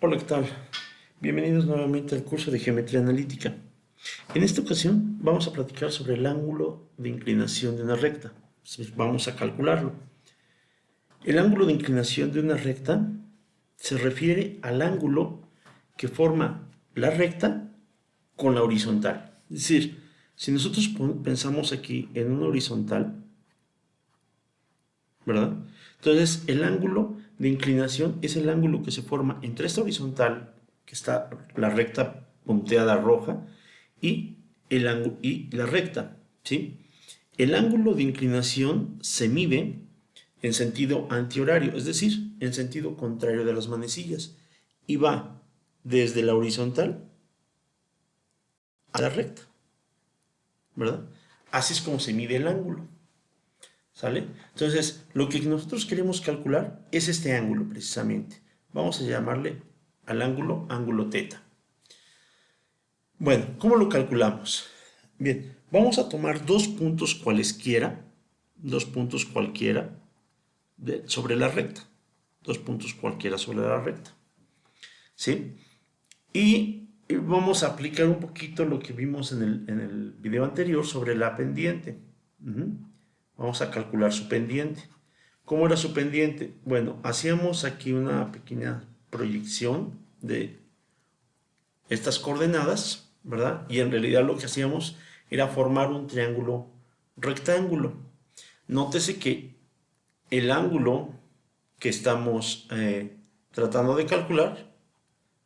Hola, ¿qué tal? Bienvenidos nuevamente al curso de Geometría Analítica. En esta ocasión vamos a platicar sobre el ángulo de inclinación de una recta. Entonces, vamos a calcularlo. El ángulo de inclinación de una recta se refiere al ángulo que forma la recta con la horizontal. Es decir, si nosotros pensamos aquí en una horizontal, ¿verdad? Entonces, el ángulo de inclinación es el ángulo que se forma entre esta horizontal, que está la recta punteada roja, y, y la recta, ¿sí? El ángulo de inclinación se mide en sentido antihorario, es decir, en sentido contrario de las manecillas, y va desde la horizontal a la recta, ¿verdad? Así es como se mide el ángulo. ¿Sale? Entonces, lo que nosotros queremos calcular es este ángulo precisamente. Vamos a llamarle al ángulo teta. Bueno, ¿cómo lo calculamos? Bien, vamos a tomar dos puntos cualquiera sobre la recta. Dos puntos cualquiera sobre la recta. ¿Sí? Y vamos a aplicar un poquito lo que vimos en el video anterior sobre la pendiente. Vamos a calcular su pendiente. ¿Cómo era su pendiente? Bueno, hacíamos aquí una pequeña proyección de estas coordenadas, ¿verdad? Y en realidad lo que hacíamos era formar un triángulo rectángulo. Nótese que el ángulo que estamos tratando de calcular,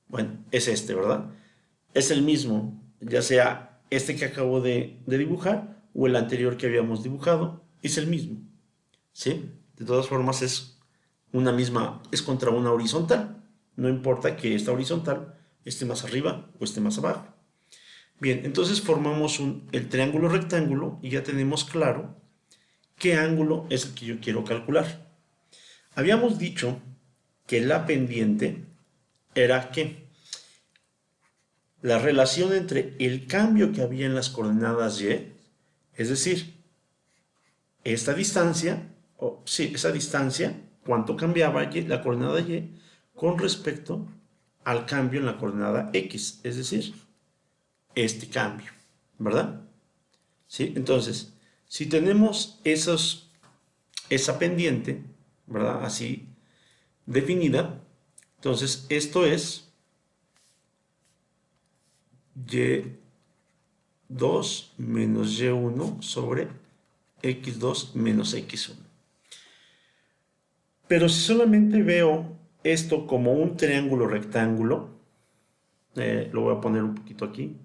bueno, es este, ¿verdad? Es el mismo, ya sea este que acabo de dibujar o el anterior que habíamos dibujado, es el mismo, ¿sí? De todas formas es contra una horizontal. No importa que esta horizontal esté más arriba o esté más abajo. Bien, entonces formamos el triángulo rectángulo y ya tenemos claro qué ángulo es el que yo quiero calcular. Habíamos dicho que la pendiente era que la relación entre el cambio que había en las coordenadas y, es decir, esta distancia, esa distancia, cuánto cambiaba la coordenada y con respecto al cambio en la coordenada x, es decir, este cambio, ¿verdad? ¿Sí? Entonces, si tenemos esa pendiente, ¿verdad? Así definida, entonces esto es y2 menos y1 sobre x2 menos x1. Pero si solamente veo esto como un triángulo rectángulo, lo voy a poner un poquito aquí,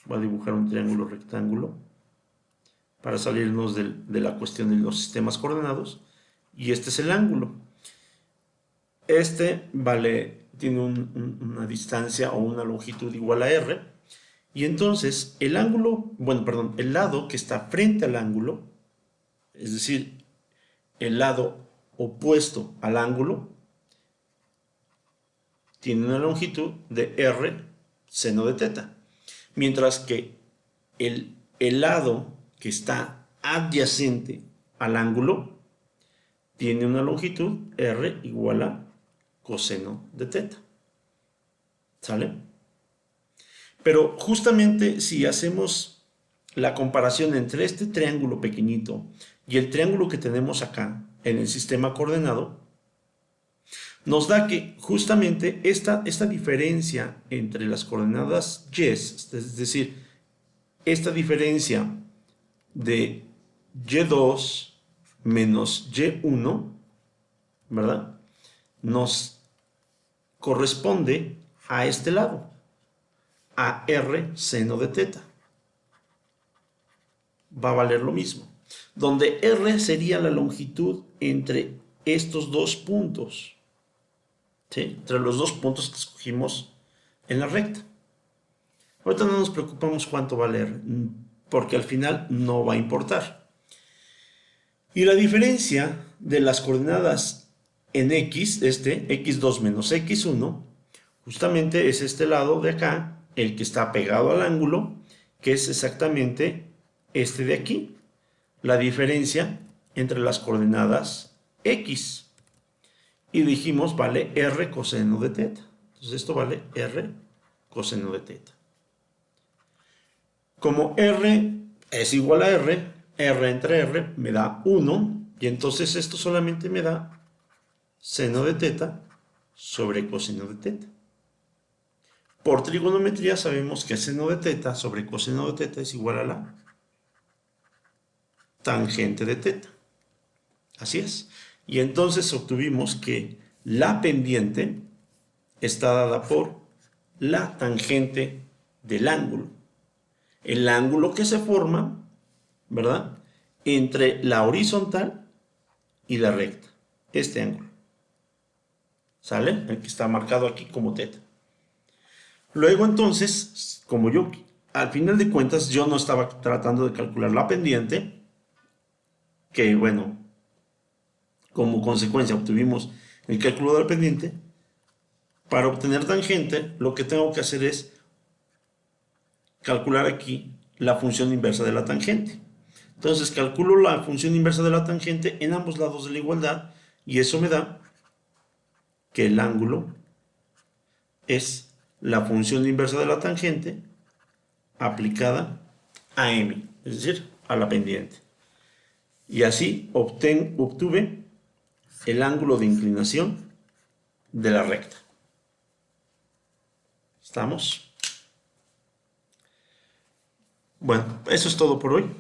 voy a dibujar un triángulo rectángulo para salirnos de la cuestión de los sistemas coordenados, y este es el ángulo. Este tiene una distancia o una longitud igual a r, y entonces el ángulo, bueno, perdón, el lado que está frente al ángulo, es decir, el lado opuesto al ángulo, tiene una longitud de r seno de teta, mientras que el lado que está adyacente al ángulo tiene una longitud r igual a coseno de teta. ¿Sale? Pero justamente si hacemos la comparación entre este triángulo pequeñito y el triángulo que tenemos acá en el sistema coordenado, nos da que justamente esta diferencia entre las coordenadas y, es decir, esta diferencia de y2 menos y1, ¿verdad? Nos corresponde a este lado, a r seno de teta. Va a valer lo mismo, donde r sería la longitud entre estos dos puntos, ¿sí? Entre los dos puntos que escogimos en la recta. Ahorita no nos preocupamos cuánto vale r, porque al final no va a importar. Y la diferencia de las coordenadas en x, x2 menos x1, justamente es este lado de acá, el que está pegado al ángulo, que es exactamente este de aquí, la diferencia entre las coordenadas x. Y dijimos, vale r coseno de teta. Entonces esto vale R coseno de teta. Como R es igual a R entre R me da 1, y entonces esto solamente me da seno de teta sobre coseno de teta. Por trigonometría sabemos que seno de teta sobre coseno de teta es igual a la tangente de teta. Así es. Y entonces obtuvimos que la pendiente está dada por la tangente del ángulo. El ángulo que se forma, ¿verdad?, entre la horizontal y la recta. Este ángulo. ¿Sale? El que está marcado aquí como teta. Luego entonces, como yo, al final de cuentas, yo no estaba tratando de calcular la pendiente, que bueno, como consecuencia obtuvimos el cálculo de la pendiente. Para obtener tangente, lo que tengo que hacer es calcular aquí la función inversa de la tangente. Entonces calculo la función inversa de la tangente en ambos lados de la igualdad, y eso me da que el ángulo es la función inversa de la tangente aplicada a m, es decir, a la pendiente. Y así obtuve el ángulo de inclinación de la recta. ¿Estamos? Bueno, eso es todo por hoy.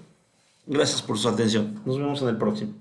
Gracias por su atención. Nos vemos en el próximo.